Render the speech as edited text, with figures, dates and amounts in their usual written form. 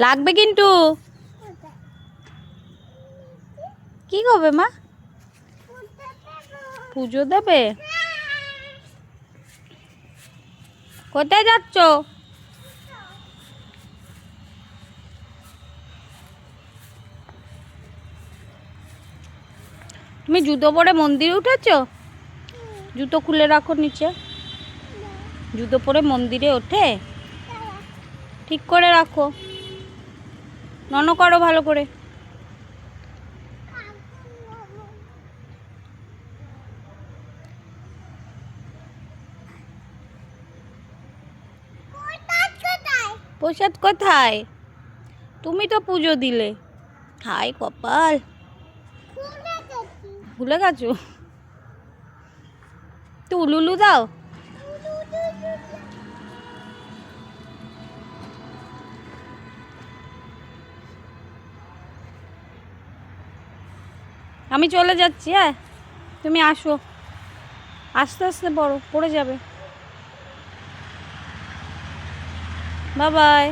লাগবে কিন্তু। কি করবে মা? পুজো দেবে? কোথায় যাচ্ছ? তুমি জুতো পরে মন্দিরে উঠেছ? জুতো খুলে রাখো নিচে। জুতো পরে মন্দিরে ওঠে? ঠিক করে রাখো, নন করো ভালো করে। প্রসাদ কোথায়? তুমি তো পুজো দিলে। হাই কপাল, ভুলে গেছো? তো উলুলু দাও। আমি চলে যাচ্ছি। হ্যাঁ, তুমি আসো, আস্তে আস্তে পড়ে যাবে। Bye bye.